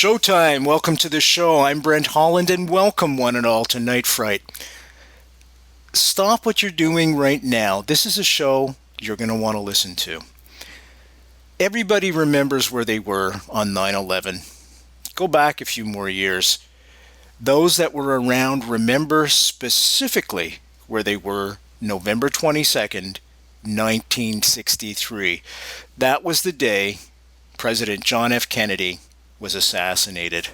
Showtime. Welcome to the show. I'm Brent, Holland, and welcome one and all to Night Fright. Stop what you're doing right now. This is a show you're going to want to listen to. Everybody remembers where they were on 9/11. Go back a few more years. Those that were around remember specifically where they were November 22nd, 1963. That was the day President John F. Kennedy was assassinated.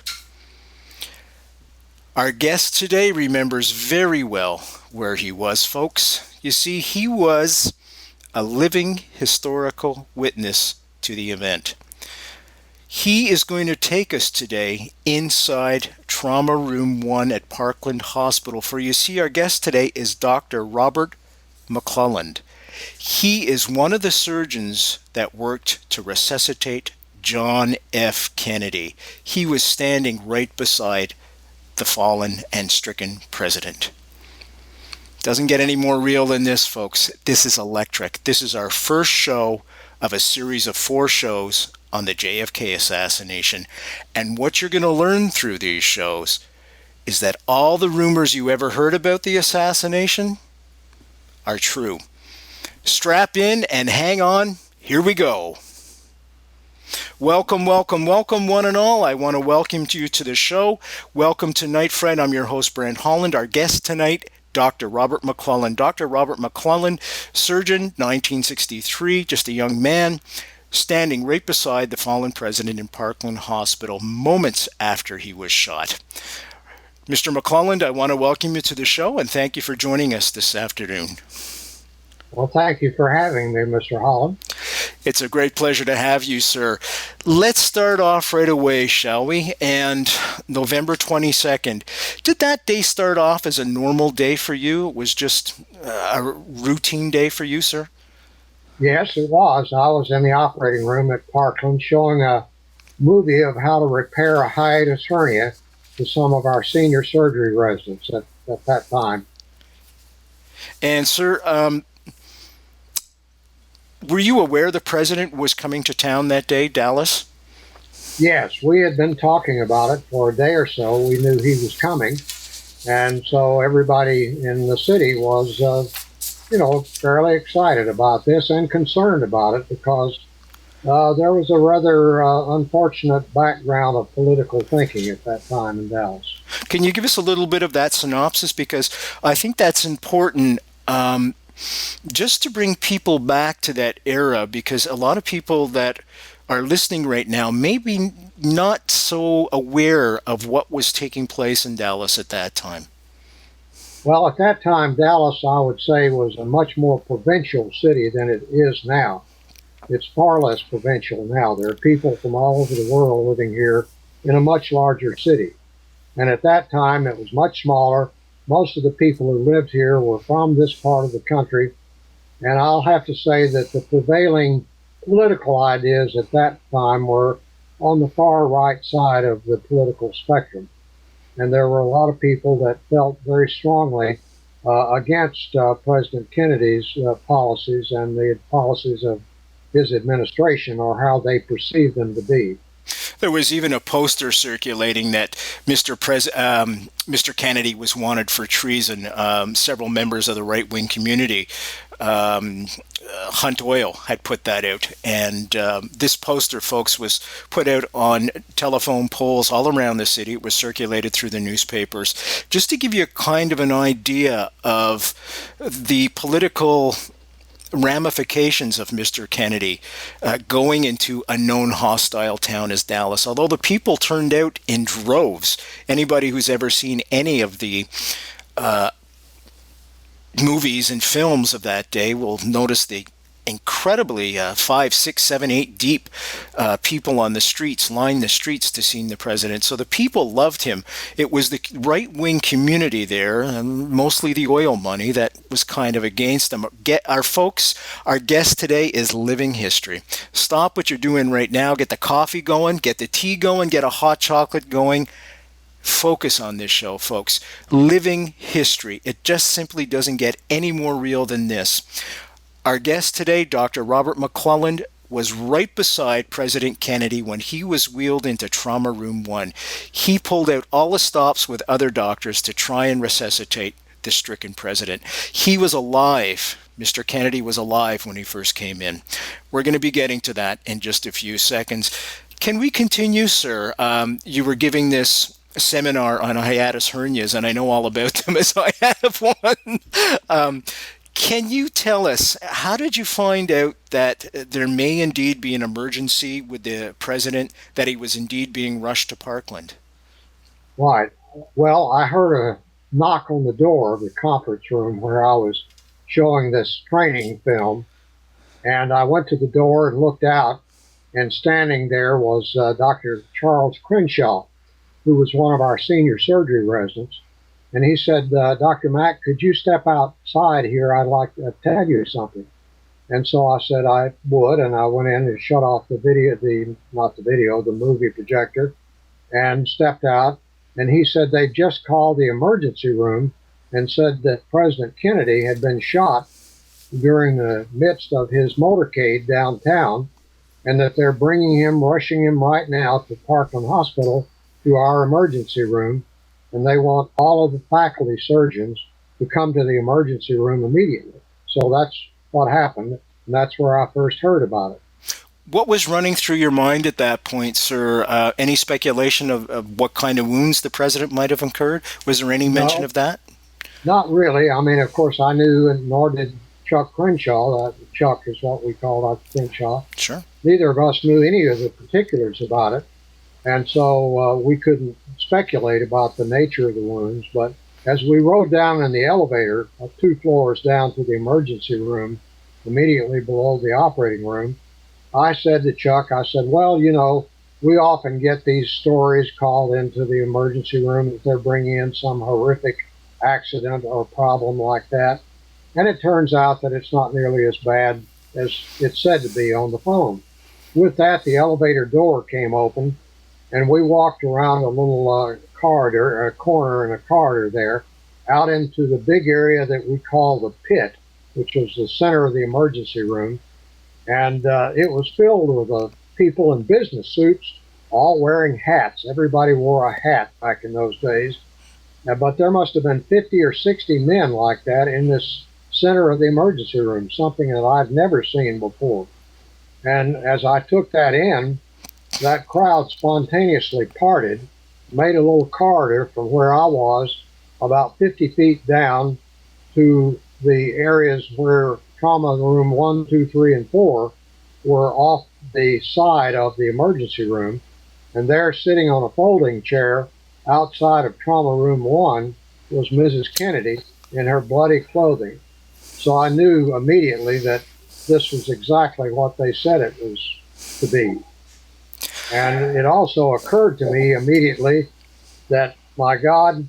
Our guest today remembers very well where he was, folks. You see, he was a living historical witness to the event. He is going to take us today inside Trauma Room 1 at Parkland Hospital. For you see, our guest today is Dr. Robert McClelland. He is one of the surgeons that worked to resuscitate John F. Kennedy. He was standing right beside the fallen and stricken president. Doesn't get any more real than this, folks. This is electric. This is our first show of a series of 4 shows on the JFK assassination. And what you're going to learn through these shows is that all the rumors you ever heard about the assassination are true. Strap in and hang on. Here we go. Welcome, welcome, welcome, one and all. I want to welcome you to the show. Welcome to Night Fright. I'm your host, Brent Holland. Our guest tonight, Dr. Robert McClelland. Dr. Robert McClelland, surgeon, 1963, just a young man, standing right beside the fallen president in Parkland Hospital moments after he was shot. Mr. McClelland, I want to welcome you to the show and thank you for joining us this afternoon. Well, thank you for having me, Mr. Holland. It's a great pleasure to have you, sir. Let's start off right away, shall we? And November 22nd, did that day start off as a normal day for you? It was just a routine day for you, sir? Yes, it was. I was in the operating room at Parkland showing a movie of how to repair a hiatus hernia to some of our senior surgery residents at that time. And, sir, were you aware the president was coming to town that day, Dallas? Yes, we had been talking about it for a day or so. We knew he was coming. And so everybody in the city was, fairly excited about this and concerned about it because there was a rather unfortunate background of political thinking at that time in Dallas. Can you give us a little bit of that synopsis? Because I think that's important. Just to bring people back to that era, because a lot of people that are listening right now may be not so aware of what was taking place in Dallas at that time. Well, at that time, Dallas, I would say, was a much more provincial city than it is now. It's far less provincial now. There are people from all over the world living here in a much larger city. And at that time, it was much smaller. Most of the people who lived here were from this part of the country, and I'll have to say that the prevailing political ideas at that time were on the far right side of the political spectrum. And there were a lot of people that felt very strongly against President Kennedy's policies and the policies of his administration, or how they perceived them to be. There was even a poster circulating that Mr. Kennedy was wanted for treason. Several members of the right-wing community, Hunt Oil, had put that out. And this poster, folks, was put out on telephone poles all around the city. It was circulated through the newspapers. Just to give you a kind of an idea of the political ramifications of Mr. Kennedy going into a known hostile town as Dallas. Although the people turned out in droves, anybody who's ever seen any of the movies and films of that day will notice the incredibly 5, 6, 7, 8 deep people on the streets, lined the streets to see the president. So the people loved him. It was the right-wing community there, and mostly the oil money, that was kind of against them. Our guest today is living history. Stop what you're doing right now. Get the coffee going, get the tea going, get a hot chocolate going. Focus on this show, folks. Living history. It just simply doesn't get any more real than this. Our guest today, Dr. Robert McClelland, was right beside President Kennedy when he was wheeled into Trauma Room 1. He pulled out all the stops with other doctors to try and resuscitate the stricken president. He was alive. Mr. Kennedy was alive when he first came in. We're going to be getting to that in just a few seconds. Can we continue, sir? You were giving this seminar on hiatus hernias, and I know all about them as I have one. Can you tell us, how did you find out that there may indeed be an emergency with the president, that he was indeed being rushed to Parkland? Right. Well, I heard a knock on the door of the conference room where I was showing this training film, and I went to the door and looked out, and standing there was Dr. Charles Crenshaw, who was one of our senior surgery residents. And he said, Dr. Mack, could you step outside here? I'd like to tell you something. And so I said I would, and I went in and shut off the movie projector, and stepped out. And he said they just called the emergency room and said that President Kennedy had been shot during the midst of his motorcade downtown, and that they're rushing him right now to Parkland Hospital to our emergency room, and they want all of the faculty surgeons to come to the emergency room immediately. So that's what happened, and that's where I first heard about it. What was running through your mind at that point, sir? Any speculation of what kind of wounds the president might have incurred? Was there any mention of that? Not really. I mean, of course, I knew, and nor did Chuck Crenshaw. Chuck is what we call Dr. Crenshaw. Sure. Neither of us knew any of the particulars about it, and so we couldn't speculate about the nature of the wounds. But as we rode down in the elevator, 2 floors down to the emergency room, immediately below the operating room, I said to Chuck, I said, well, you know, we often get these stories called into the emergency room that they're bringing in some horrific accident or problem like that. And it turns out that it's not nearly as bad as it's said to be on the phone. With that, the elevator door came open, and we walked around a little corridor, a corner in a corridor there, out into the big area that we call the pit, which was the center of the emergency room. And it was filled with people in business suits, all wearing hats. Everybody wore a hat back in those days. But there must have been 50 or 60 men like that in this center of the emergency room, something that I've never seen before. And as I took that in, that crowd spontaneously parted, made a little corridor from where I was about 50 feet down to the areas where trauma room 1, 2, 3, and 4 were off the side of the emergency room. And there, sitting on a folding chair outside of trauma room 1, was Mrs. Kennedy in her bloody clothing. So I knew immediately that this was exactly what they said it was to be. And it also occurred to me immediately that, my God,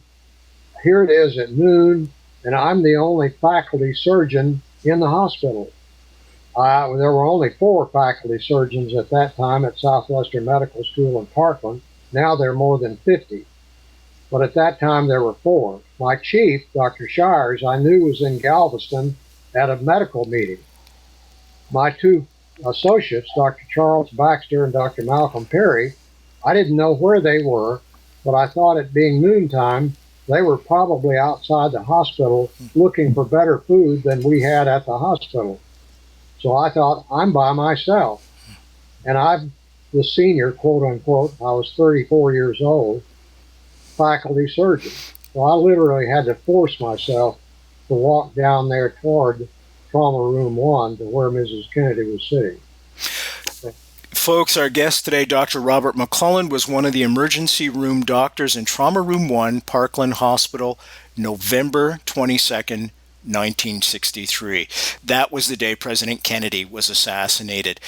here it is at noon, and I'm the only faculty surgeon in the hospital. There were only 4 faculty surgeons at that time at Southwestern Medical School in Parkland. Now there are more than 50. But at that time there were 4. My chief, Dr. Shires, I knew was in Galveston at a medical meeting. My 2 associates, Dr. Charles Baxter and Dr. Malcolm Perry, I didn't know where they were, but I thought it being noontime, they were probably outside the hospital looking for better food than we had at the hospital. So I thought, I'm by myself. And I'm the senior, quote unquote, I was 34 years old, faculty surgeon. So I literally had to force myself to walk down there toward trauma room 1 to where Mrs. Kennedy was sitting. Folks, our guest today, Dr. Robert McClelland, was one of the emergency room doctors in Trauma Room 1, Parkland Hospital, November 22nd, 1963. That was the day President Kennedy was assassinated.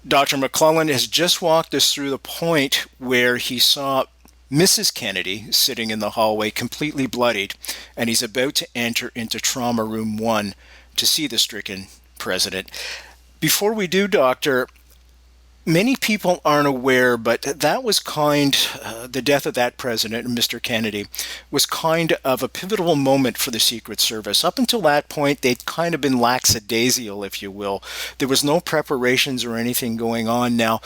Dr. McClelland has just walked us through the point where he saw Mrs. Kennedy sitting in the hallway completely bloodied, and he's about to enter into Trauma Room 1 to see the stricken president. Before we do, Doctor, Many people aren't aware, but that was the death of that president, Mr. Kennedy, was kind of a pivotal moment for the Secret Service. Up until that point, they'd kind of been lackadaisical, if you will. There was no preparations or anything going on. Now,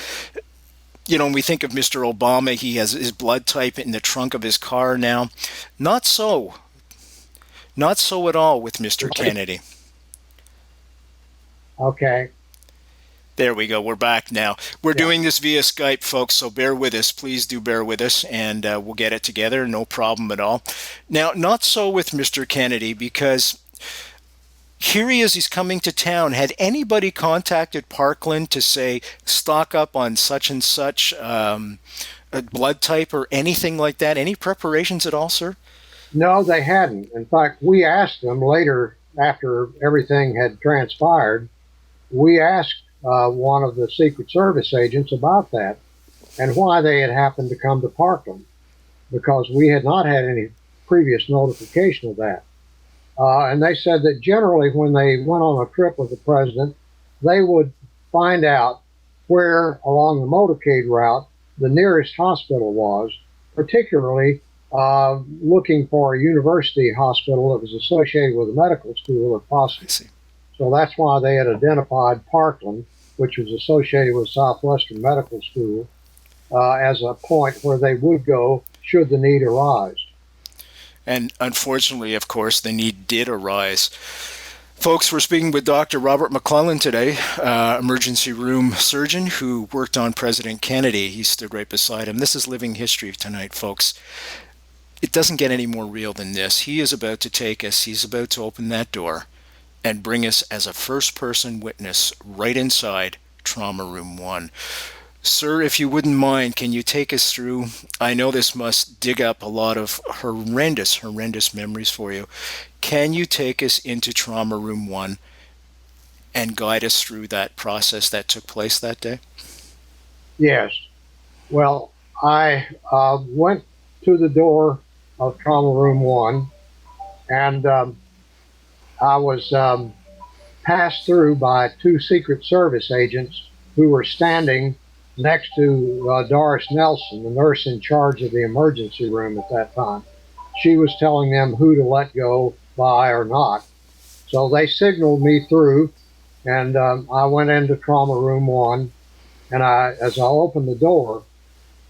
when we think of Mr. Obama, he has his blood type in the trunk of his car now. Not so. Not so at all with Mr. Kennedy. Okay. There we go. We're back now. We're doing this via Skype, folks, so bear with us. Please do bear with us, and we'll get it together. No problem at all. Now, not so with Mr. Kennedy, because here he is. He's coming to town. Had anybody contacted Parkland to say, stock up on such and such blood type or anything like that? Any preparations at all, sir? No, they hadn't. In fact, we asked them later, after everything had transpired, we asked one of the Secret Service agents about that and why they had happened to come to Parkland, because we had not had any previous notification of that. And they said that generally when they went on a trip with the president, they would find out where along the motorcade route the nearest hospital was, particularly looking for a university hospital that was associated with a medical school if possible. So that's why they had identified Parkland, which was associated with Southwestern Medical School, as a point where they would go should the need arise. And unfortunately, of course, the need did arise. Folks, we're speaking with Dr. Robert McClelland today, emergency room surgeon who worked on President Kennedy. He stood right beside him. This is Living History tonight, folks. It doesn't get any more real than this. He is about to take us. He's about to open that door and bring us as a first-person witness right inside Trauma Room 1. Sir, if you wouldn't mind, can you take us through? I know this must dig up a lot of horrendous memories for you. Can you take us into Trauma Room 1 and guide us through that process that took place that day? Yes. Well, I went to the door of Trauma Room 1, and I was passed through by two Secret Service agents who were standing next to Doris Nelson, the nurse in charge of the emergency room at that time. She was telling them who to let go by or not. So they signaled me through, and I went into Trauma Room 1, and as I opened the door,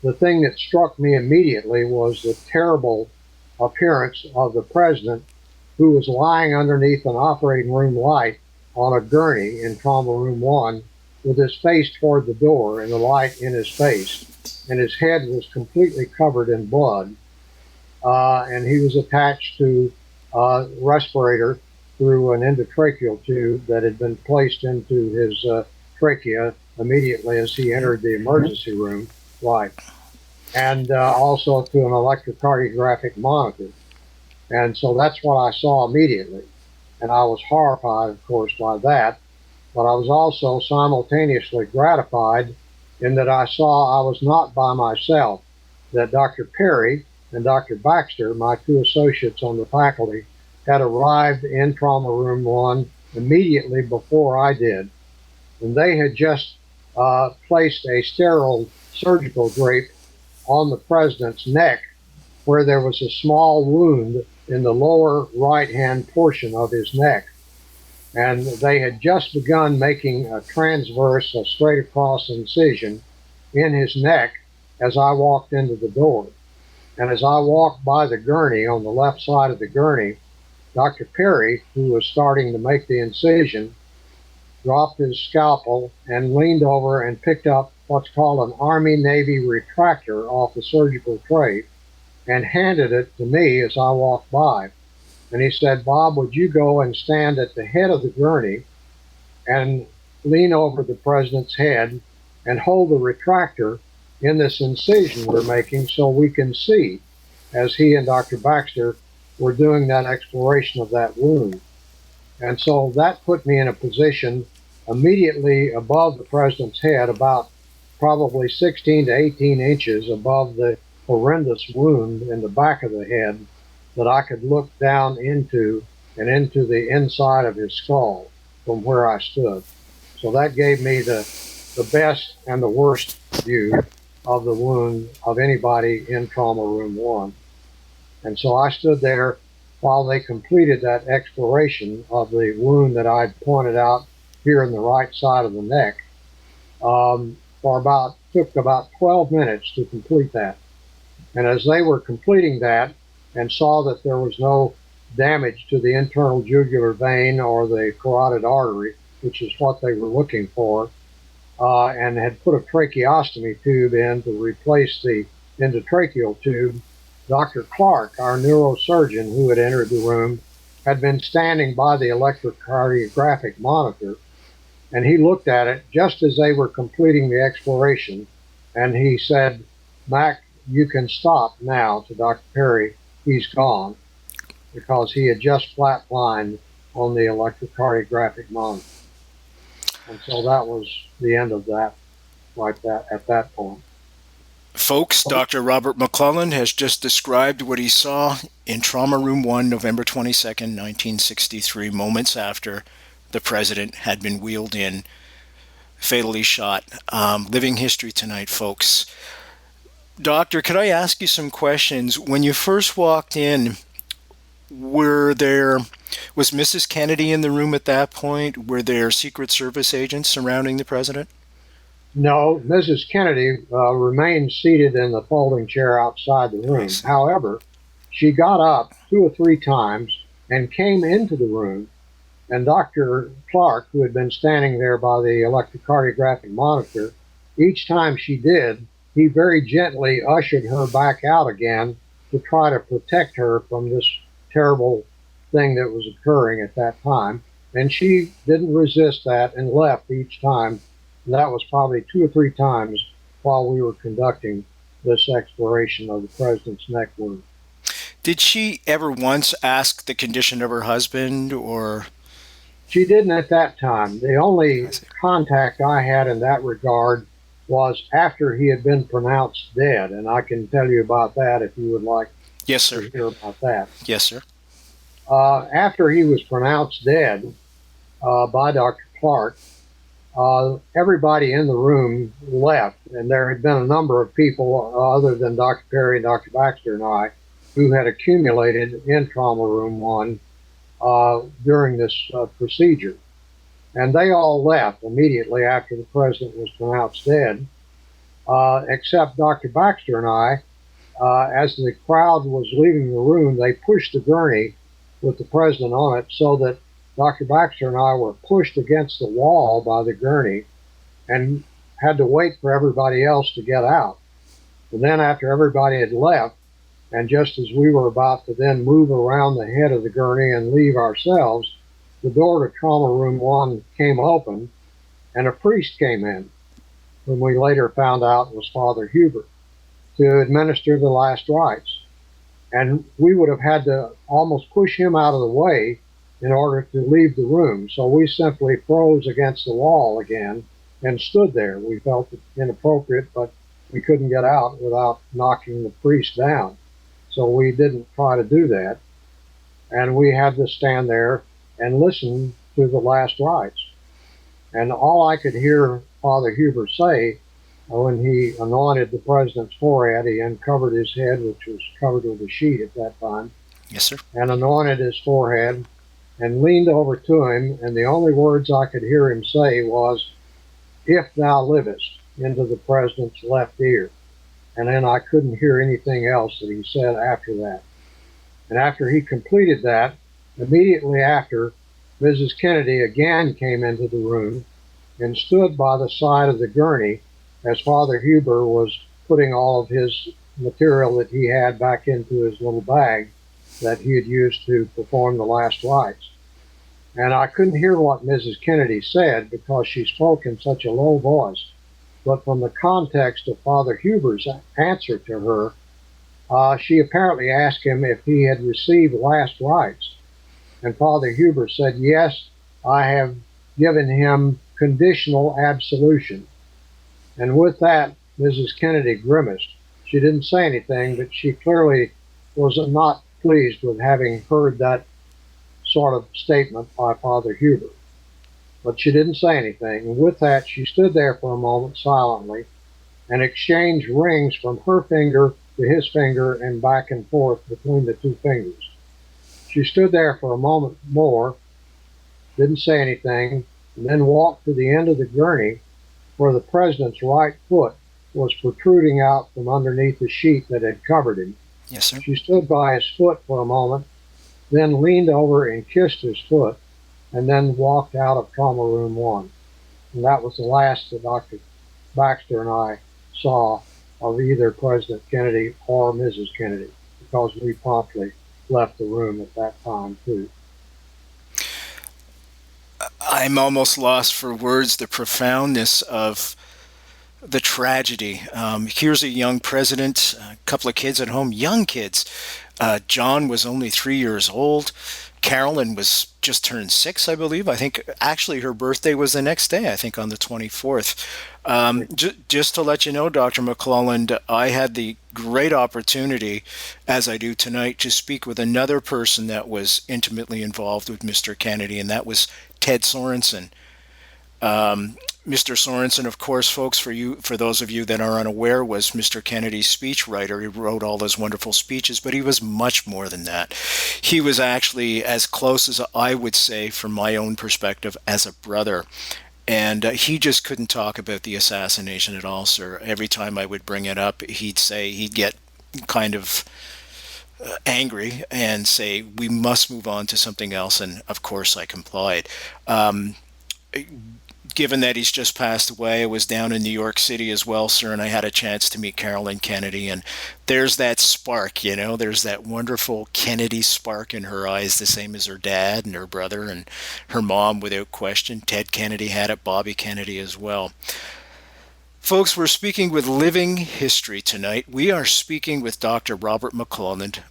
the thing that struck me immediately was the terrible appearance of the president, who was lying underneath an operating room light on a gurney in Trauma Room 1 with his face toward the door and the light in his face. And his head was completely covered in blood. And he was attached to a respirator through an endotracheal tube that had been placed into his trachea immediately as he entered the emergency room light. And also to an electrocardiographic monitor. And so that's what I saw immediately. And I was horrified, of course, by that. But I was also simultaneously gratified in that I saw I was not by myself, that Dr. Perry and Dr. Baxter, my two associates on the faculty, had arrived in Trauma Room 1 immediately before I did. And they had just placed a sterile surgical drape on the president's neck where there was a small wound in the lower right-hand portion of his neck. And they had just begun making a transverse, a straight-across incision in his neck as I walked into the door. And as I walked by the gurney, on the left side of the gurney, Dr. Perry, who was starting to make the incision, dropped his scalpel and leaned over and picked up what's called an Army-Navy retractor off the surgical tray and handed it to me as I walked by. And he said, "Bob, would you go and stand at the head of the gurney and lean over the president's head and hold the retractor in this incision we're making so we can see," as he and Dr. Baxter were doing that exploration of that wound. And so that put me in a position immediately above the president's head, about probably 16 to 18 inches above the horrendous wound in the back of the head, that I could look down into and into the inside of his skull from where I stood. So that gave me the the best and the worst view of the wound of anybody in trauma room 1. And so I stood there while they completed that exploration of the wound that I'd pointed out here in the right side of the neck. Took about 12 minutes to complete that. And as they were completing that and saw that there was no damage to the internal jugular vein or the carotid artery, which is what they were looking for, and had put a tracheostomy tube in to replace the endotracheal tube, Dr. Clark, our neurosurgeon who had entered the room, had been standing by the electrocardiographic monitor, and he looked at it just as they were completing the exploration, and he said, "Mac, you can stop now," to Dr. Perry. "He's gone," because he had just flatlined on the electrocardiographic monitor. And so that was the end of that, at that point. Folks, Dr. Robert McClelland has just described what he saw in Trauma Room 1, November 22nd, 1963, moments after the president had been wheeled in, fatally shot. Living history tonight, folks. Doctor, could I ask you some questions? When you first walked in, was Mrs. Kennedy in the room at that point? Were there Secret Service agents surrounding the president? No, Mrs. Kennedy remained seated in the folding chair outside the room. However, she got up 2 or 3 times and came into the room, and Dr. Clark, who had been standing there by the electrocardiographic monitor, each time she did, he very gently ushered her back out again to try to protect her from this terrible thing that was occurring at that time. And she didn't resist that and left each time. And that was probably 2 or 3 times while we were conducting this exploration of the president's neck wound. Did she ever once ask the condition of her husband, or? She didn't at that time. The only contact I had in that regard was after he had been pronounced dead, and I can tell you about that if you would like Yes, sir. to hear about that. Yes, sir. After he was pronounced dead by Dr. Clark, everybody in the room left, and there had been a number of people other than Dr. Perry and Dr. Baxter and I who had accumulated in Trauma Room 1 during this procedure. And they all left immediately after the president was pronounced dead, except Dr. Baxter and I. As the crowd was leaving the room, they pushed the gurney with the president on it so that Dr. Baxter and I were pushed against the wall by the gurney and had to wait for everybody else to get out. And then after everybody had left, and just as we were about to then move around the head of the gurney and leave ourselves, the door to Trauma Room 1 came open, and a priest came in, whom we later found out was Father Hubert, to administer the last rites. And we would have had to almost push him out of the way in order to leave the room. So we simply froze against the wall again and stood there. We felt it inappropriate, but we couldn't get out without knocking the priest down. So we didn't try to do that. And we had to stand there and listen to the last rites. And all I could hear Father Hubert say when he anointed the president's forehead, he uncovered his head, which was covered with a sheet at that time. Yes, sir. And anointed his forehead and leaned over to him, and the only words I could hear him say was, "If thou livest," into the president's left ear. And then I couldn't hear anything else that he said after that. And after he completed that, immediately after, Mrs. Kennedy again came into the room and stood by the side of the gurney as Father Huber was putting all of his material that he had back into his little bag that he had used to perform the last rites. And I couldn't hear what Mrs. Kennedy said because she spoke in such a low voice. But from the context of Father Huber's answer to her, she apparently asked him if he had received last rites. And Father Huber said, "Yes, I have given him conditional absolution." And with that, Mrs. Kennedy grimaced. She didn't say anything, but she clearly was not pleased with having heard that sort of statement by Father Huber. but she didn't say anything. And with that, she stood there for a moment silently and exchanged rings from her finger to his finger and back and forth between the two fingers. She stood there for a moment more, didn't say anything, and then walked to the end of the gurney where the president's right foot was protruding out from underneath the sheet that had covered him. Yes, sir. She stood by his foot for a moment, then leaned over and kissed his foot, and then walked out of Trauma Room 1. And that was the last that Dr. Baxter and I saw of either President Kennedy or Mrs. Kennedy, because we promptly left the room at that time, too. I'm almost lost for words, the profoundness of the tragedy. Here's a young president, a couple of kids at home, young kids. John was only 3 years old. Carolyn was just turned 6, I believe. I think actually her birthday was the next day, I think on the 24th. Just to let you know, Dr. McClelland, I had the great opportunity, as I do tonight, to speak with another person that was intimately involved with Mr. Kennedy, and that was Ted Sorensen. Mr. Sorensen, of course, folks, for those of you that are unaware, was Mr. Kennedy's speechwriter. He wrote all those wonderful speeches, but he was much more than that. He was actually as close as I would say, from my own perspective, as a brother. And he just couldn't talk about the assassination at all, sir. Every time I would bring it up, he'd get kind of angry and say, we must move on to something else. And of course, I complied. Given that he's just passed away, I was down in New York City as well, sir, and I had a chance to meet Carolyn Kennedy. And there's that spark, there's that wonderful Kennedy spark in her eyes, the same as her dad and her brother and her mom, without question. Ted Kennedy had it, Bobby Kennedy as well. Folks, we're speaking with Living History tonight. We are speaking with Dr. Robert McClelland.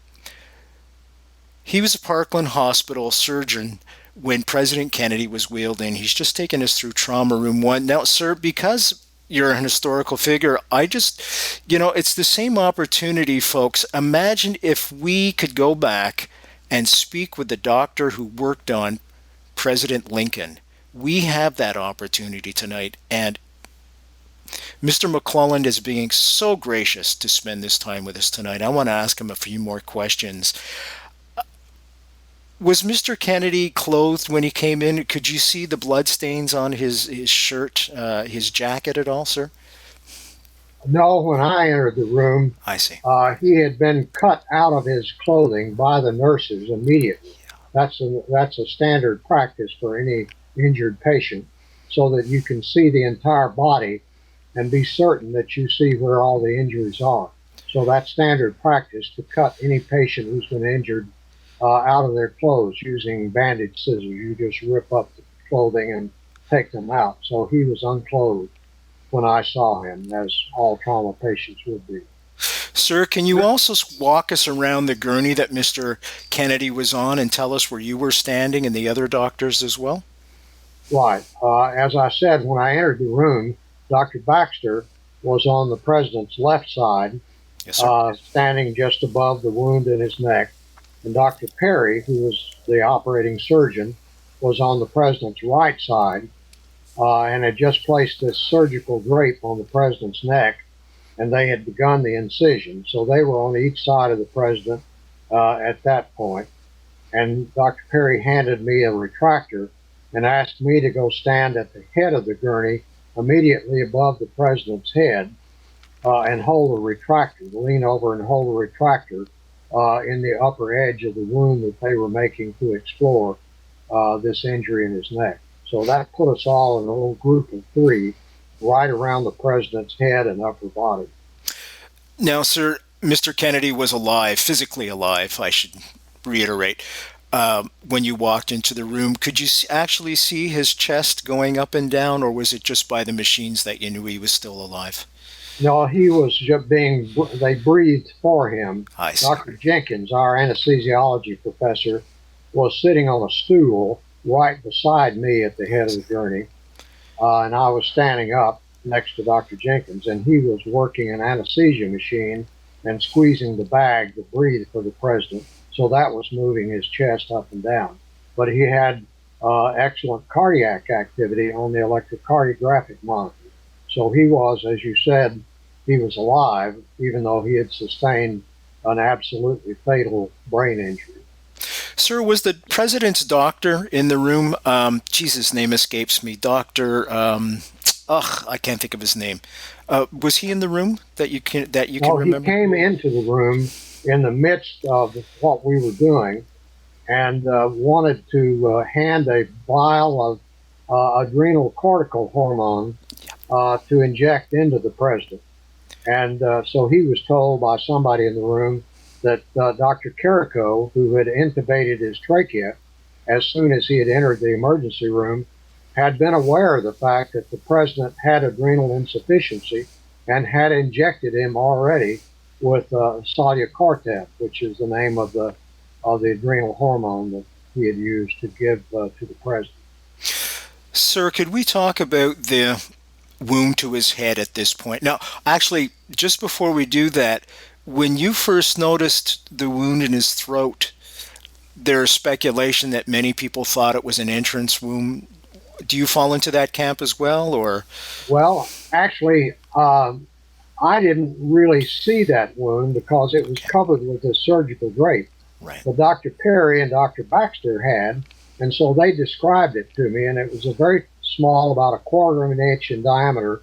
He was a Parkland Hospital surgeon when President Kennedy was wheeled in. He's just taken us through Trauma Room 1. Now, sir, because you're an historical figure, it's the same opportunity, folks. Imagine if we could go back and speak with the doctor who worked on President Lincoln. We have that opportunity tonight, and Mr. McClelland is being so gracious to spend this time with us tonight. I want to ask him a few more questions. Was Mr. Kennedy clothed when he came in? Could you see the bloodstains on his shirt, his jacket at all, sir? No, when I entered the room, I see. He had been cut out of his clothing by the nurses immediately. That's a standard practice for any injured patient, so that you can see the entire body and be certain that you see where all the injuries are. So that's standard practice, to cut any patient who's been injured out of their clothes using bandage scissors. You just rip up the clothing and take them out. So he was unclothed when I saw him, as all trauma patients would be. Sir, can you also walk us around the gurney that Mr. Kennedy was on and tell us where you were standing and the other doctors as well? Right. As I said, when I entered the room, Dr. Baxter was on the president's left side, yes, sir. Standing just above the wound in his neck. And Dr. Perry, who was the operating surgeon, was on the president's right side and had just placed this surgical drape on the president's neck, and they had begun the incision. So they were on each side of the president at that point. And Dr. Perry handed me a retractor and asked me to go stand at the head of the gurney immediately above the president's head and hold a retractor, lean over and hold a retractor in the upper edge of the wound that they were making to explore this injury in his neck. So that put us all in a little group of 3 right around the president's head and upper body. Now, sir, Mr. Kennedy was alive, physically alive, I should reiterate. When you walked into the room, could you actually see his chest going up and down, or was it just by the machines that you knew he was still alive? No, he was just they breathed for him. I see. Dr. Jenkins, our anesthesiology professor, was sitting on a stool right beside me at the head of the gurney, and I was standing up next to Dr. Jenkins, and he was working an anesthesia machine and squeezing the bag to breathe for the president. So that was moving his chest up and down. But he had excellent cardiac activity on the electrocardiographic monitor. So he was, as you said, he was alive, even though he had sustained an absolutely fatal brain injury. Sir, was the president's doctor in the room? Jesus, name escapes me. Doctor. I can't think of his name. Was he in the room that you can remember? He came into the room in the midst of what we were doing, and wanted to hand a vial of adrenal cortical hormone to inject into the president. And so he was told by somebody in the room that Dr. Carrico, who had intubated his trachea as soon as he had entered the emergency room, had been aware of the fact that the president had adrenal insufficiency and had injected him already with Solucortef, which is the name of the adrenal hormone that he had used to give to the president. Sir, could we talk about the wound to his head at this point? Now, actually, just before we do that, when you first noticed the wound in his throat, there's speculation that many people thought it was an entrance wound. Do you fall into that camp as well, or? Well, actually, I didn't really see that wound because it was covered with a surgical drape. Right. But Dr. Perry and Dr. Baxter had, and so they described it to me, and it was a very small, about 1/4 of an inch in diameter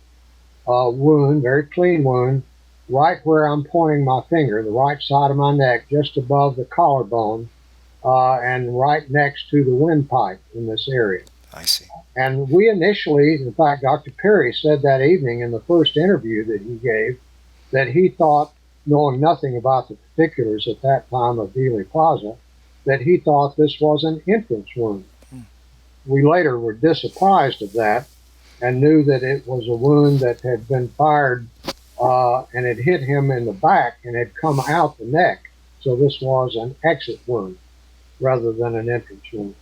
wound, very clean wound, right where I'm pointing my finger, the right side of my neck, just above the collarbone, and right next to the windpipe in this area. I see. And we initially, in fact, Dr. Perry said that evening in the first interview that he gave, that he thought, knowing nothing about the particulars at that time of DEALEY PLAZA, that he thought this was an entrance wound. We later were disapprised of that and knew that it was a wound that had been fired and had hit him in the back and had come out the neck. So this was an exit wound rather than an entrance wound.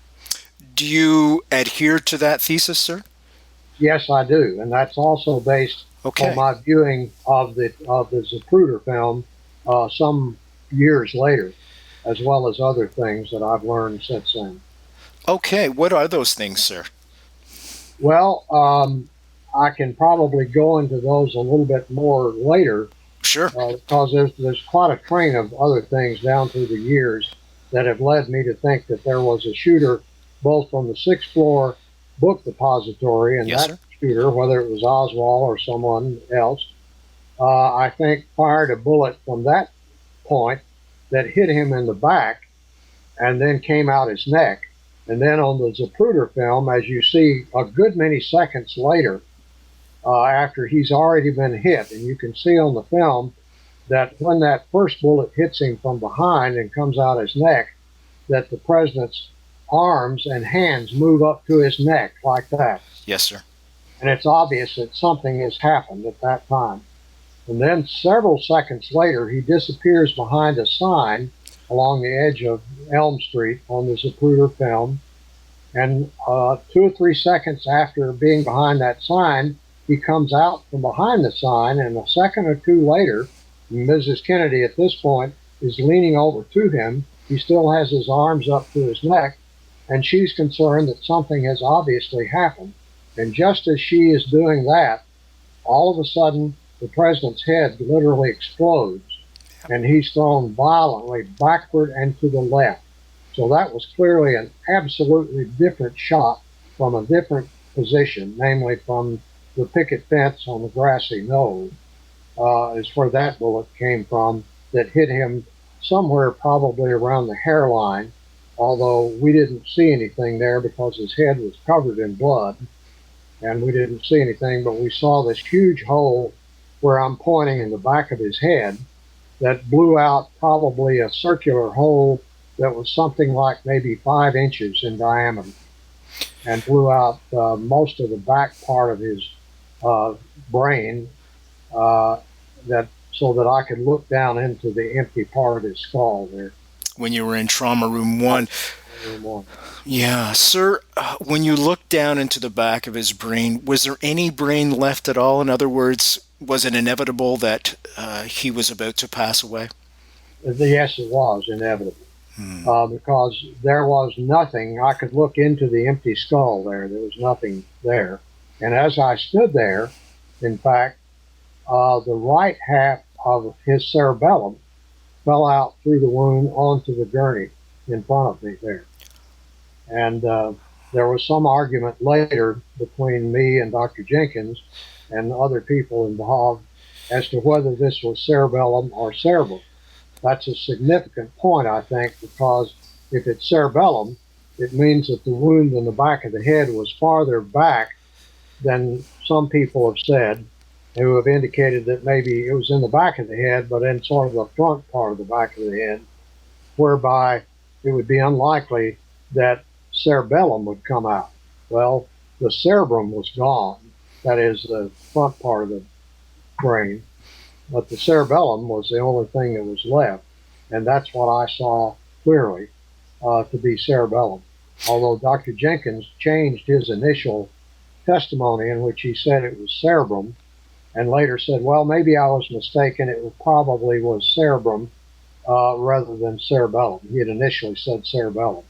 Do you adhere to that thesis, sir? Yes, I do, and that's also based on my viewing of the Zapruder film some years later, as well as other things that I've learned since then. Okay, what are those things, sir? Well, I can probably go into those a little bit more later. Sure. Because there's quite a train of other things down through the years that have led me to think that there was a shooter both from the 6th floor book depository and that shooter, whether it was Oswald or someone else, I think fired a bullet from that point that hit him in the back and then came out his neck. And then on the Zapruder film, as you see a good many seconds later, after he's already been hit, and you can see on the film that when that first bullet hits him from behind and comes out his neck, that the president's arms and hands move up to his neck like that. Yes, sir. And it's obvious that something has happened at that time. And then several seconds later, he disappears behind a sign along the edge of Elm Street on the Zapruder film. And 2 or 3 seconds after being behind that sign, he comes out from behind the sign, and a second or two later, Mrs. Kennedy at this point is leaning over to him. He still has his arms up to his neck, and she's concerned that something has obviously happened. And just as she is doing that, all of a sudden, the president's head literally explodes, and he's thrown violently backward and to the left. So that was clearly an absolutely different shot from a different position, namely from the picket fence on the Grassy Knoll, is where that bullet came from that hit him somewhere probably around the hairline, although we didn't see anything there because his head was covered in blood, and we didn't see anything, but we saw this huge hole where I'm pointing in the back of his head that blew out probably a circular hole that was something like maybe 5 inches in diameter and blew out most of the back part of his brain so that I could look down into the empty part of his skull there. When you were in trauma room 1. Yeah, sir, when you looked down into the back of his brain, was there any brain left at all? In other words, was it inevitable that he was about to pass away? Yes, it was inevitable. because there was nothing. I could look into the empty skull there. There was nothing there. And as I stood there, in fact, the right half of his cerebellum fell out through the wound onto the gurney in front of me there. And there was some argument later between me and Dr. Jenkins and other people involved as to whether this was cerebellum or cerebrum. That's a significant point, I think, because if it's cerebellum, it means that the wound in the back of the head was farther back than some people have said, who have indicated that maybe it was in the back of the head, but in sort of the front part of the back of the head, whereby it would be unlikely that cerebellum would come out. Well, the cerebrum was gone, that is the front part of the brain, but the cerebellum was the only thing that was left, and that's what I saw clearly to be cerebellum. Although Dr. Jenkins changed his initial testimony in which he said it was cerebrum, and later said, well, maybe I was mistaken, it probably was cerebrum rather than cerebellum. He had initially said cerebellum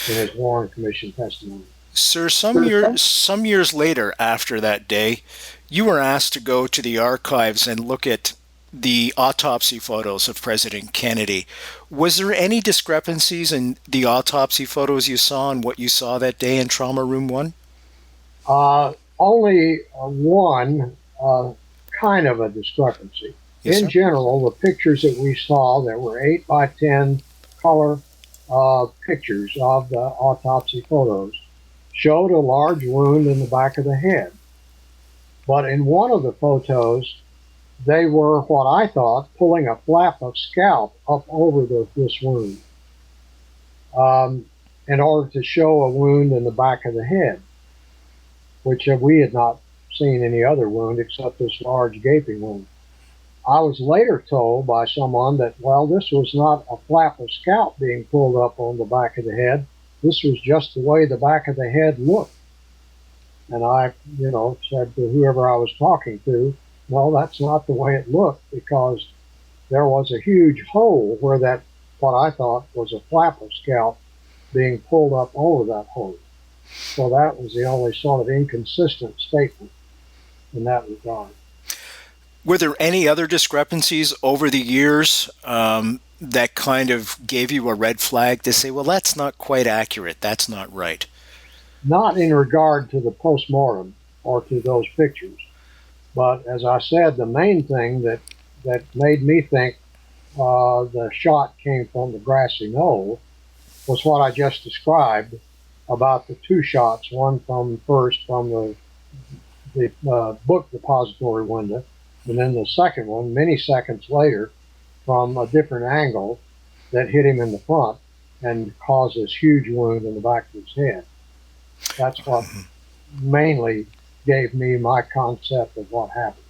in his Warren Commission testimony. Sir, some years later after that day, you were asked to go to the archives and look at the autopsy photos of President Kennedy. Was there any discrepancies in the autopsy photos you saw and what you saw that day in Trauma Room 1? Only one kind of a discrepancy. Yes, in sir. general, the pictures that we saw that were 8 by 10 color pictures of the autopsy photos showed a large wound in the back of the head. But in one of the photos, they were, what I thought, pulling a flap of scalp up over this wound in order to show a wound in the back of the head, which we had not seen any other wound except this large gaping wound. I was later told by someone that, well, this was not a flap of scalp being pulled up on the back of the head. This was just the way the back of the head looked. And I, said to whoever I was talking to, no, that's not the way it looked, because there was a huge hole where that, what I thought was a flap of scalp being pulled up over that hole. So that was the only sort of inconsistent statement in that regard. Were there any other discrepancies over the years that kind of gave you a red flag to say, well, that's not quite accurate, that's not right? Not in regard to the postmortem or to those pictures. But as I said, the main thing that made me think the shot came from the Grassy Knoll was what I just described about the two shots, one from the book depository window, and then the second one, many seconds later, from a different angle that hit him in the front and caused this huge wound in the back of his head. That's what mainly gave me my concept of what happened.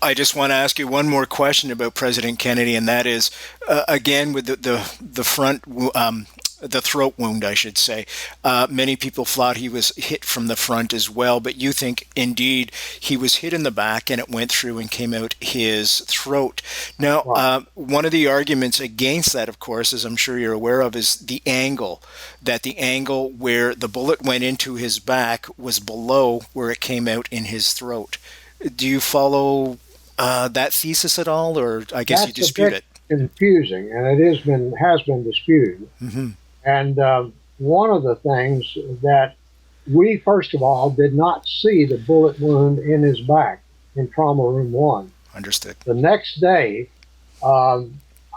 I just want to ask you one more question about President Kennedy, and that is, again, with the front, the throat wound, I should say. Many people thought he was hit from the front as well, but you think, indeed, he was hit in the back and it went through and came out his throat. Now, Right. one of the arguments against that, of course, as I'm sure you're aware of, is the angle where the bullet went into his back was below where it came out in his throat. Do you follow that thesis at all, or I guess you dispute it? Confusing, and it has been disputed. Mm-hmm. And one of the things that we, first of all, did not see the bullet wound in his back in Trauma Room 1. Understood. The next day, I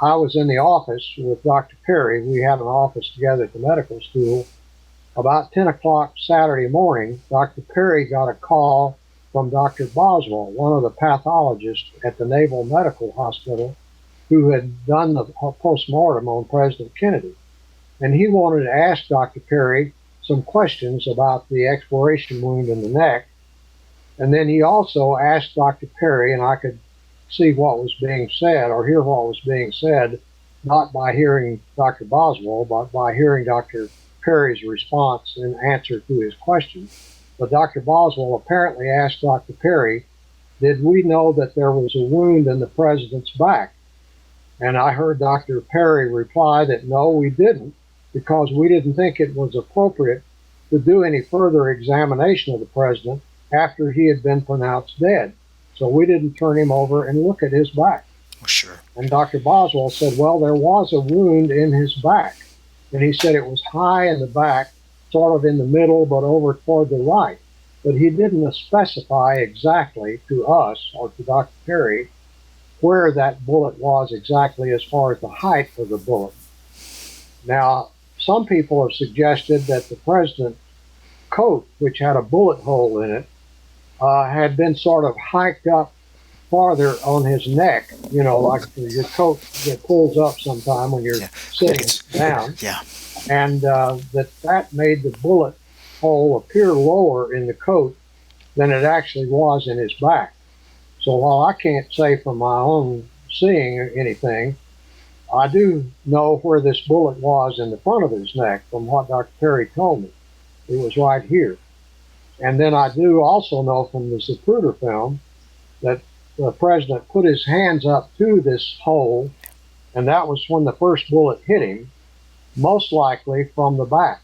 was in the office with Dr. Perry. We had an office together at the medical school. About 10 o'clock Saturday morning, Dr. Perry got a call from Dr. Boswell, one of the pathologists at the Naval Medical Hospital, who had done the postmortem on President Kennedy. And he wanted to ask Dr. Perry some questions about the exploration wound in the neck. And then he also asked Dr. Perry, and I could see what was being said or hear what was being said, not by hearing Dr. Boswell, but by hearing Dr. Perry's response and answer to his question. But Dr. Boswell apparently asked Dr. Perry, did we know that there was a wound in the president's back? And I heard Dr. Perry reply that no, we didn't, because we didn't think it was appropriate to do any further examination of the president after he had been pronounced dead. So we didn't turn him over and look at his back. Well, sure. And Dr. Boswell said, well, there was a wound in his back. And he said it was high in the back, sort of in the middle, but over toward the right. But he didn't specify exactly to us or to Dr. Perry where that bullet was exactly as far as the height of the bullet. Now, some people have suggested that the president's coat, which had a bullet hole in it, had been sort of hiked up farther on his neck, you know, like your coat that pulls up sometime when you're sitting down. Yeah. And that made the bullet hole appear lower in the coat than it actually was in his back. So while I can't say from my own seeing anything, I do know where this bullet was in the front of his neck from what Dr. Perry told me. It was right here. And then I do also know from the Zapruder film that the president put his hands up to this hole, and that was when the first bullet hit him, most likely from the back,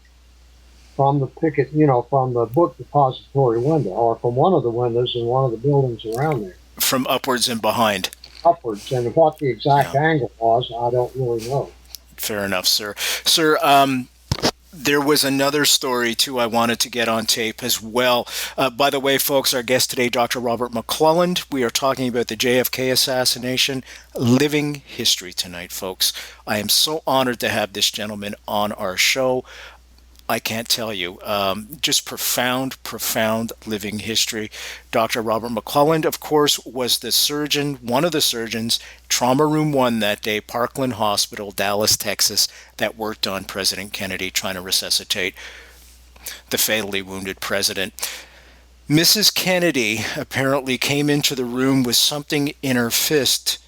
from the picket, you know, from the book depository window, or from one of the windows in one of the buildings around there. From upwards and behind. Upwards, and what the exact angle was, I don't really know. Fair enough, sir. Sir, there was another story, too, I wanted to get on tape as well. By the way, folks, our guest today, Dr. Robert McClelland. We are talking about the JFK assassination, living history tonight, folks. I am so honored to have this gentleman on our show. I can't tell you, just profound living history. Dr. Robert McClelland, of course, was the surgeon, one of the surgeons, Trauma Room 1 that day, Parkland Hospital, Dallas, Texas, that worked on President Kennedy, trying to resuscitate the fatally wounded president. Mrs. Kennedy apparently came into the room with something in her fist.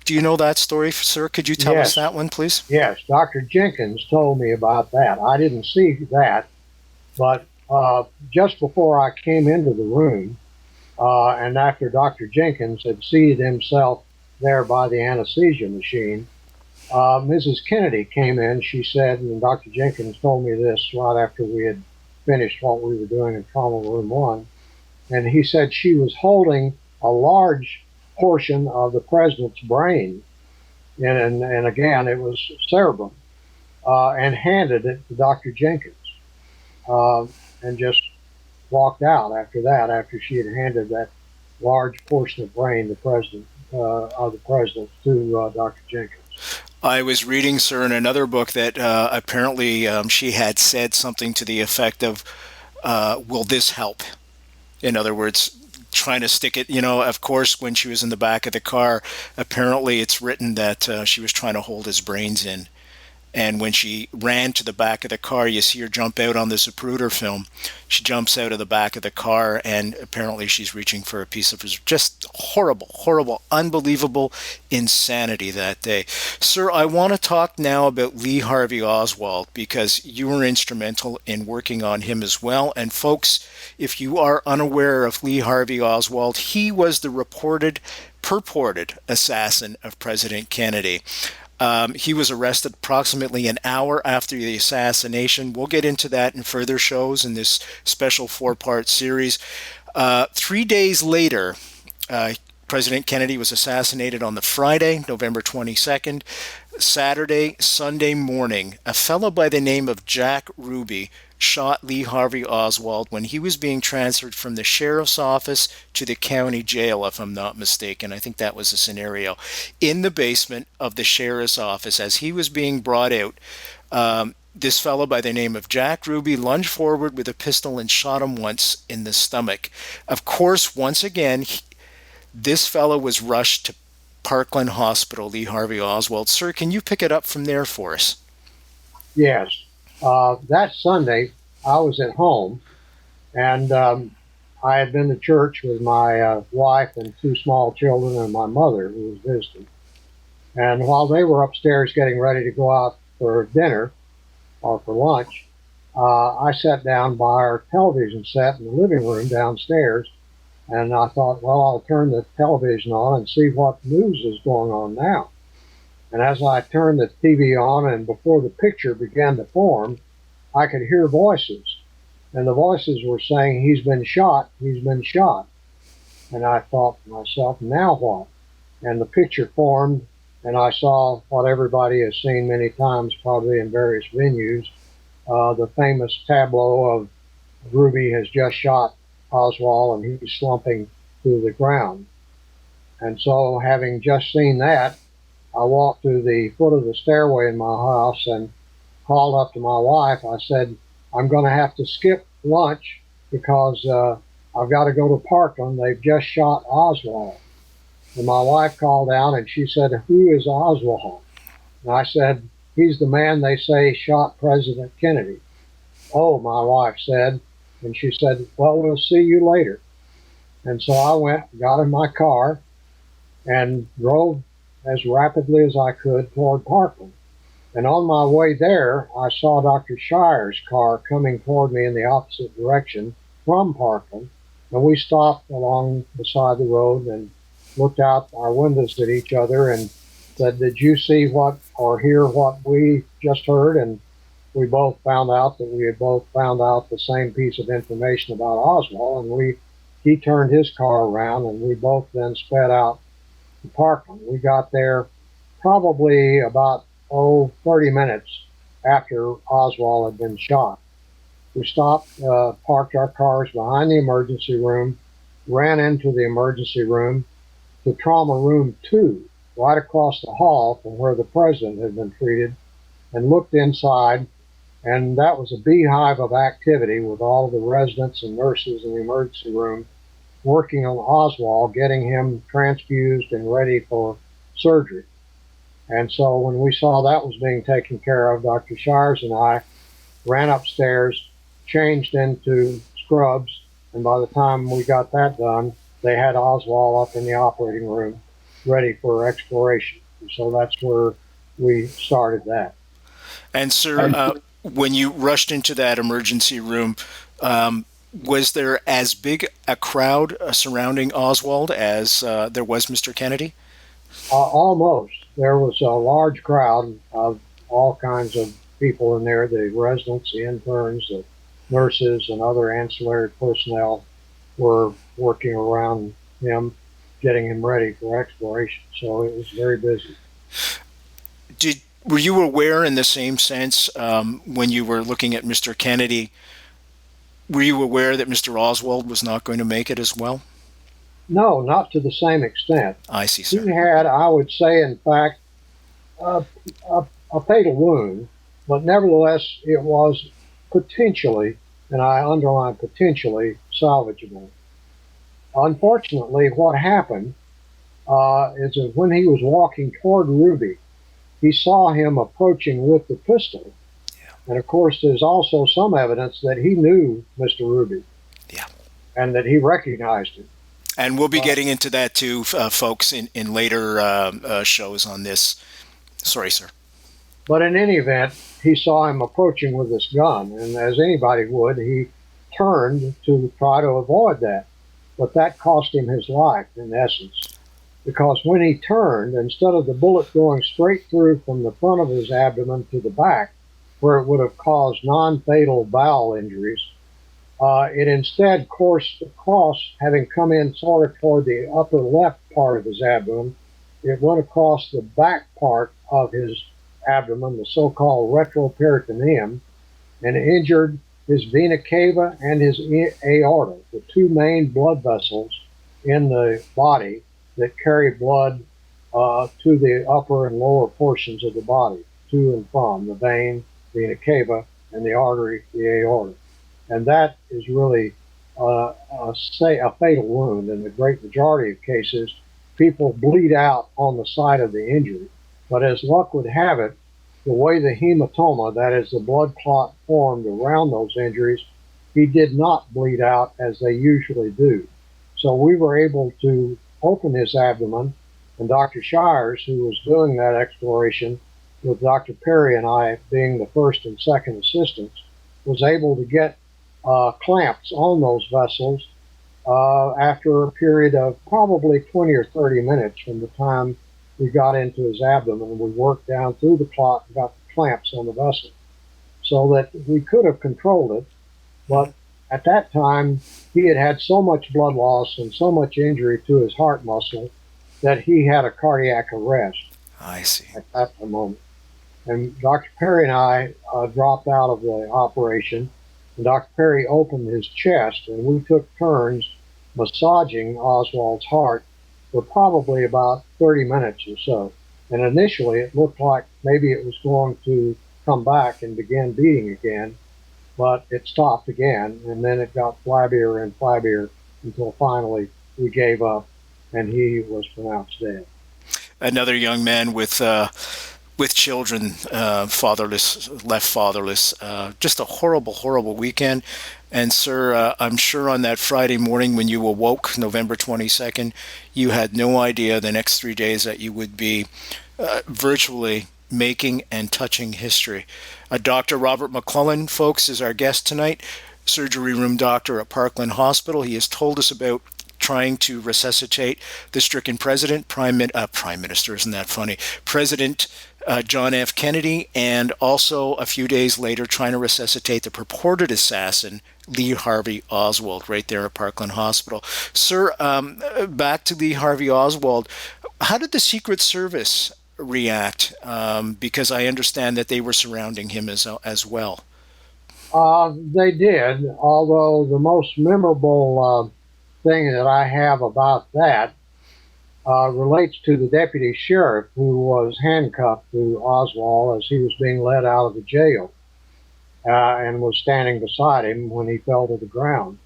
Do you know that story, sir? Could you tell us that one, please? Yes, Dr. Jenkins told me about that. I didn't see that, but just before I came into the room, and after Dr. Jenkins had seated himself there by the anesthesia machine, Mrs. Kennedy came in. She said, and Dr. Jenkins told me this right after we had finished what we were doing in Trauma Room 1, and he said she was holding a large portion of the president's brain, and again, it was cerebrum, and handed it to Dr. Jenkins, and just walked out after that, after she had handed that large portion of brain, the president, to Dr. Jenkins. I was reading, sir, in another book that apparently she had said something to the effect of, will this help? In other words, trying to stick it, you know, of course, when she was in the back of the car, apparently it's written that she was trying to hold his brains in. And when she ran to the back of the car, you see her jump out on the Zapruder film. She jumps out of the back of the car, and apparently she's reaching for a piece of his, just horrible, unbelievable insanity that day. Sir, I want to talk now about Lee Harvey Oswald, because you were instrumental in working on him as well. And folks, if you are unaware of Lee Harvey Oswald, he was the purported assassin of President Kennedy. He was arrested approximately an hour after the assassination. We'll get into that in further shows in this special 4-part series. 3 days later, President Kennedy was assassinated on the Friday, November 22nd. Saturday, Sunday morning, a fellow by the name of Jack Ruby shot Lee Harvey Oswald when he was being transferred from the sheriff's office to the county jail, if I'm not mistaken. I think that was the scenario. In the basement of the sheriff's office, as he was being brought out, this fellow by the name of Jack Ruby lunged forward with a pistol and shot him once in the stomach. Of course, once again, this fellow was rushed to Parkland Hospital, Lee Harvey Oswald. Sir, can you pick it up from there for us? Yes. That Sunday, I was at home, and I had been to church with my wife and 2 small children and my mother, who was visiting. And while they were upstairs getting ready to go out for dinner or for lunch, I sat down by our television set in the living room downstairs, and I thought, well, I'll turn the television on and see what news is going on now. And as I turned the TV on and before the picture began to form, I could hear voices. And the voices were saying, "He's been shot, he's been shot." And I thought to myself, now what? And the picture formed, and I saw what everybody has seen many times, probably in various venues, the famous tableau of Ruby has just shot Oswald and he's slumping to the ground. And so, having just seen that, I walked to the foot of the stairway in my house and called up to my wife. I said, "I'm going to have to skip lunch because I've got to go to Parkland. They've just shot Oswald." And my wife called down and she said, "Who is Oswald?" And I said, "He's the man they say shot President Kennedy." "Oh," my wife said, and she said, "Well, we'll see you later." And so I went, got in my car, and drove as rapidly as I could toward Parkland. And on my way there, I saw Dr. Shire's car coming toward me in the opposite direction from Parkland. And we stopped along the side of the road and looked out our windows at each other and said, "Did you see what or hear what we just heard?" And we both found out that we had both found out the same piece of information about Oswald. And he turned his car around and we both then sped out to Parkland. We got there probably about 30 minutes after Oswald had been shot. We stopped, parked our cars behind the emergency room, ran into the emergency room to trauma room 2, right across the hall from where the president had been treated, and looked inside, and that was a beehive of activity with all the residents and nurses in the emergency room working on Oswald, getting him transfused and ready for surgery. And so when we saw that was being taken care of, Dr. Shires and I ran upstairs, changed into scrubs, and by the time we got that done, they had Oswald up in the operating room ready for exploration. And so that's where we started that. And sir, when you rushed into that emergency room, was there as big a crowd surrounding Oswald as there was Mr. Kennedy? Almost. There was a large crowd of all kinds of people in there, the residents, the interns, the nurses, and other ancillary personnel were working around him, getting him ready for exploration. So it was very busy. Were you aware in the same sense when you were looking at Mr. Kennedy, were you aware that Mr. Oswald was not going to make it as well? No, not to the same extent. I see, sir. He had, I would say, in fact, a fatal wound, but nevertheless, it was potentially, and I underline potentially, salvageable. Unfortunately, what happened is that when he was walking toward Ruby, he saw him approaching with the pistol. Yeah. And of course, there's also some evidence that he knew Mr. Ruby. Yeah. And that he recognized him. And we'll be getting into that too, folks, in later shows on this. Sorry, sir. But in any event, he saw him approaching with this gun, and as anybody would, he turned to try to avoid that. But that cost him his life, in essence, because when he turned, instead of the bullet going straight through from the front of his abdomen to the back, where it would have caused non-fatal bowel injuries, it instead coursed across, having come in sort of toward the upper left part of his abdomen. It went across the back part of his abdomen, the so-called retroperitoneum, and injured his vena cava and his aorta, the two main blood vessels in the body that carry blood to the upper and lower portions of the body, to and from the vein, vena cava, and the artery, the aorta. And that is really a fatal wound. In the great majority of cases, people bleed out on the site of the injury. But as luck would have it, the way the hematoma, that is the blood clot, formed around those injuries, he did not bleed out as they usually do. So we were able to open his abdomen, and Dr. Shires, who was doing that exploration, with Dr. Perry and I being the first and second assistants, was able to get clamps on those vessels after a period of probably 20 or 30 minutes from the time we got into his abdomen and we worked down through the clot and got the clamps on the vessel so that we could have controlled it. But at that time, he had had so much blood loss and so much injury to his heart muscle that he had a cardiac arrest. I see. At that moment. And Dr. Perry and I dropped out of the operation, and Dr. Perry opened his chest, and we took turns massaging Oswald's heart for probably about 30 minutes or so. And initially, it looked like maybe it was going to come back and begin beating again, but it stopped again, and then it got flabbier and flabbier until finally we gave up, and he was pronounced dead. Another young man with children, fatherless, left fatherless. Just a horrible, horrible weekend. And sir, I'm sure on that Friday morning when you awoke, November 22nd, you had no idea the next 3 days that you would be virtually making and touching history. Dr. Robert McClelland, folks, is our guest tonight, surgery room doctor at Parkland Hospital. He has told us about trying to resuscitate the stricken president, Prime Minister, isn't that funny? President John F. Kennedy, and also a few days later trying to resuscitate the purported assassin, Lee Harvey Oswald, right there at Parkland Hospital. Sir, back to Lee Harvey Oswald, how did the Secret Service react? Because I understand that they were surrounding him as well. They did, although the most memorable thing that I have about that relates to the deputy sheriff who was handcuffed to Oswald as he was being led out of the jail and was standing beside him when he fell to the ground.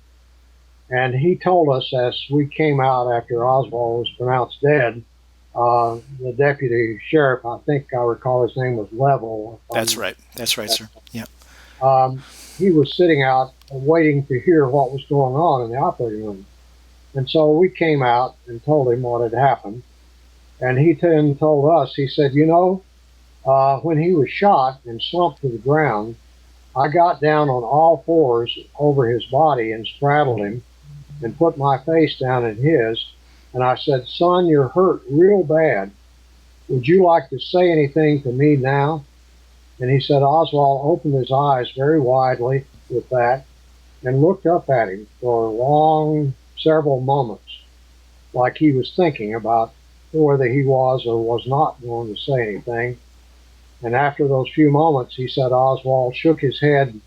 And he told us as we came out after Oswald was pronounced dead, the deputy sheriff, I think I recall his name was Level. That's right, sir. Yeah. He was sitting out waiting to hear what was going on in the operating room. And so we came out and told him what had happened. And he then told us, he said, when he was shot and slumped to the ground, I got down on all fours over his body and straddled him and put my face down in his. And I said, son, you're hurt real bad. Would you like to say anything to me now? And he said, Oswald opened his eyes very widely with that and looked up at him for long, several moments, like he was thinking about whether he was or was not going to say anything. And after those few moments, he said Oswald shook his head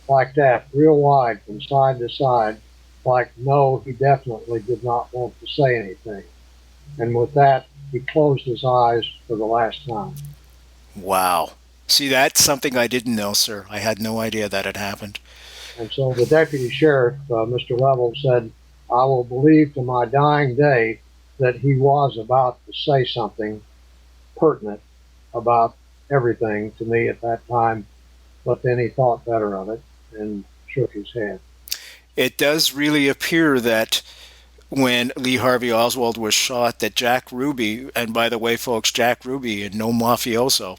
like that, real wide from side to side, like no, he definitely did not want to say anything. And with that, he closed his eyes for the last time. Wow. See, that's something I didn't know, sir. I had no idea that had happened. And so the deputy sheriff, Mr. Level, said, I will believe to my dying day that he was about to say something pertinent about everything to me at that time, but then he thought better of it and shook his head. It does really appear that when Lee Harvey Oswald was shot, that Jack Ruby, and by the way, folks, Jack Ruby and no mafioso,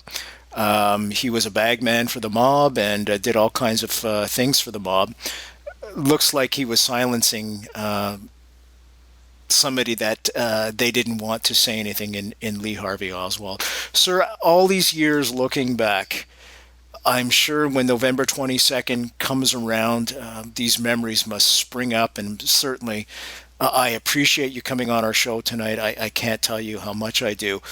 he was a bagman for the mob and did all kinds of things for the mob. Looks like he was silencing somebody that they didn't want to say anything in Lee Harvey Oswald. Sir, all these years looking back, I'm sure when November 22nd comes around, these memories must spring up, and certainly I appreciate you coming on our show tonight. I can't tell you how much I do.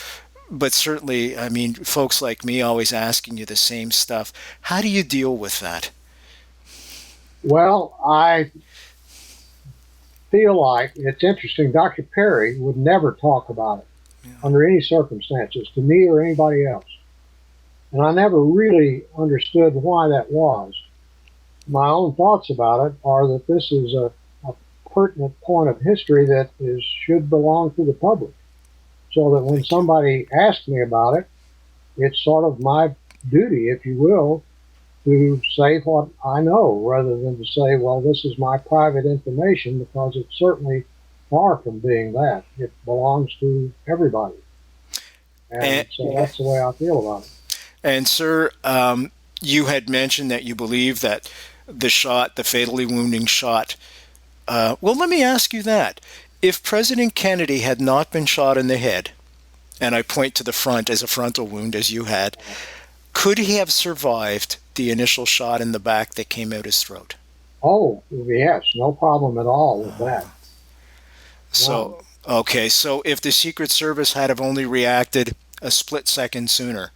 But certainly, I mean, folks like me always asking you the same stuff. How do you deal with that? Well, I feel like it's interesting. Dr. Perry would never talk about it under any circumstances, to me or anybody else. And I never really understood why that was. My own thoughts about it are that this is a pertinent point of history that should belong to the public. So that when somebody asks me about it, it's sort of my duty, if you will, to say what I know rather than to say, well, this is my private information, because it's certainly far from being that. It belongs to everybody. And so that's the way I feel about it. And sir, you had mentioned that you believe that the shot, the fatally wounding shot, well, let me ask you that. If President Kennedy had not been shot in the head, and I point to the front as a frontal wound, as you had. Could he have survived the initial shot in the back that came out his throat? Oh, yes, no problem at all with that. None. So, okay, so if the Secret Service had have only reacted a split second sooner,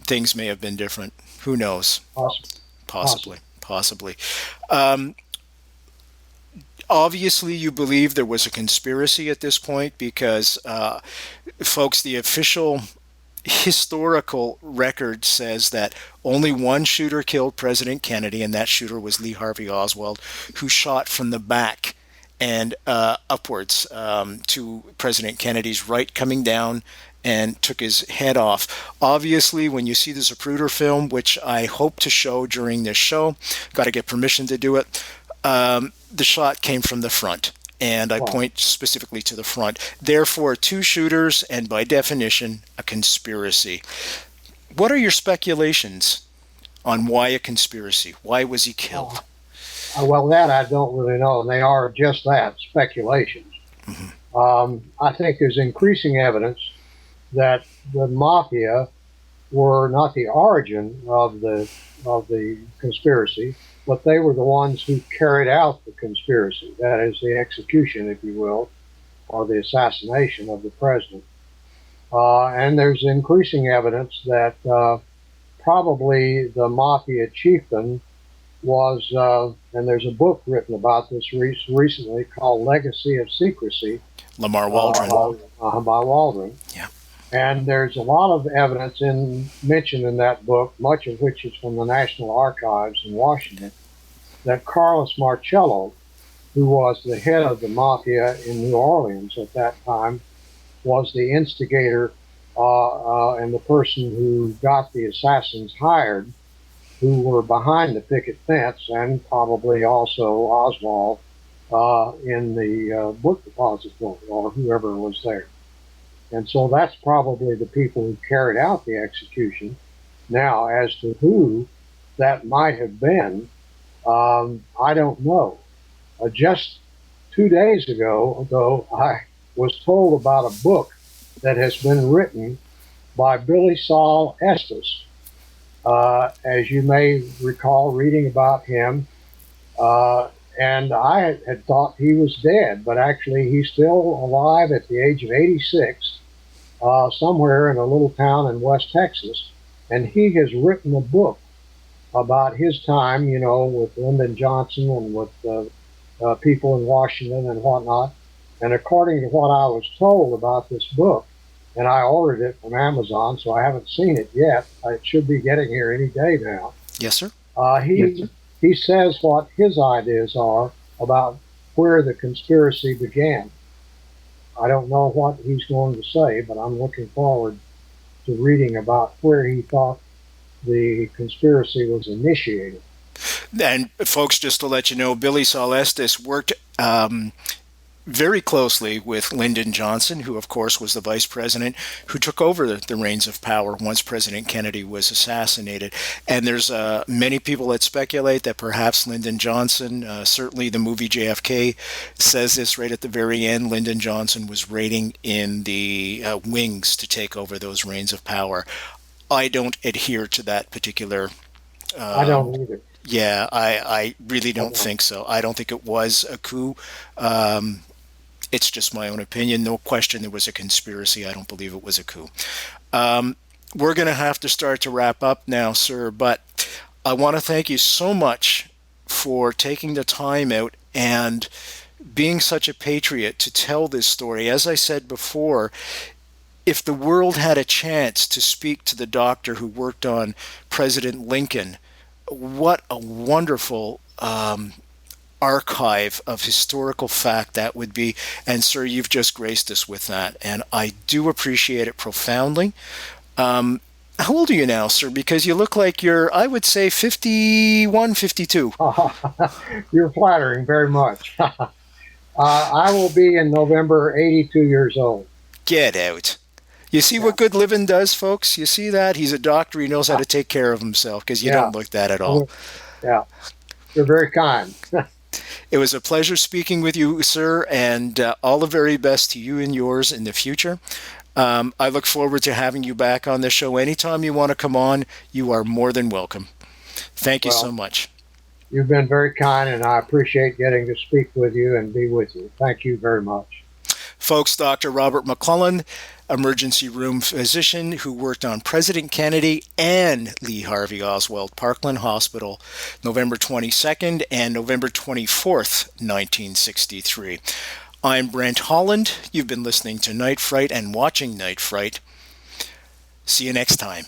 things may have been different. Who knows? Possible. Possibly. Possibly. Um, Obviously, you believe there was a conspiracy at this point because, folks, the official historical record says that only one shooter killed President Kennedy, and that shooter was Lee Harvey Oswald, who shot from the back and upwards to President Kennedy's right, coming down and took his head off. Obviously, when you see the Zapruder film, which I hope to show during this show, got to get permission to do it. The shot came from the front, and I point specifically to the front. Therefore, two shooters, and by definition, a conspiracy. What are your speculations on why a conspiracy? Why was he killed? Well, that I don't really know, and they are just that, speculations. I think there's increasing evidence that the mafia were not the origin of the conspiracy, but they were the ones who carried out the conspiracy. That is the execution, if you will, or the assassination of the president. And there's increasing evidence that probably the mafia chieftain was, and there's a book written about this recently called Legacy of Secrecy. Lamar Waldron. By Waldron. Yeah. And there's a lot of evidence mentioned in that book, much of which is from the National Archives in Washington, that Carlos Marcello, who was the head of the mafia in New Orleans at that time, was the instigator and the person who got the assassins hired, who were behind the picket fence, and probably also Oswald in the book depository, or whoever was there. And so that's probably the people who carried out the execution. Now, as to who that might have been, I don't know. Just 2 days ago, though, I was told about a book that has been written by Billy Saul Estes. As you may recall reading about him, and I had thought he was dead, but actually he's still alive at the age of 86, somewhere in a little town in West Texas, and he has written a book about his time, with Lyndon Johnson and with people in Washington and whatnot. And according to what I was told about this book, and I ordered it from Amazon, so I haven't seen it yet. It should be getting here any day now. Yes, sir. He says what his ideas are about where the conspiracy began. I don't know what he's going to say, but I'm looking forward to reading about where he thought the conspiracy was initiated. And folks, just to let you know, Billy Saul Estes worked very closely with Lyndon Johnson, who of course was the vice president who took over the reins of power once President Kennedy was assassinated. And there's many people that speculate that perhaps Lyndon Johnson, certainly the movie JFK says this right at the very end, Lyndon Johnson was raiding in the wings to take over those reins of power. I don't adhere to that particular. I don't either. Yeah, I really don't think so. I don't think it was a coup. It's just my own opinion. No question there was a conspiracy. I don't believe it was a coup. We're going to have to start to wrap up now, sir, but I want to thank you so much for taking the time out and being such a patriot to tell this story. As I said before, if the world had a chance to speak to the doctor who worked on President Lincoln, what a wonderful archive of historical fact that would be. And sir, you've just graced us with that, and I do appreciate it profoundly. How old are you now, sir? Because you look like you're, I would say, 51, 52. You're flattering very much. I will be in November 82 years old. Get out. You see what good living does, folks? You see that? He's a doctor. He knows how to take care of himself, because you don't look that at all. Yeah. You're very kind. It was a pleasure speaking with you, sir, and all the very best to you and yours in the future. I look forward to having you back on the show. Anytime you want to come on, you are more than welcome. Thank you so Well, much. you've been very kind, and I appreciate getting to speak with you and be with you. Thank you very much. Folks, Dr. Robert McClelland, emergency room physician who worked on President Kennedy and Lee Harvey Oswald Parkland Hospital, November 22nd and November 24th, 1963. I'm Brent Holland. You've been listening to Night Fright and watching Night Fright. See you next time.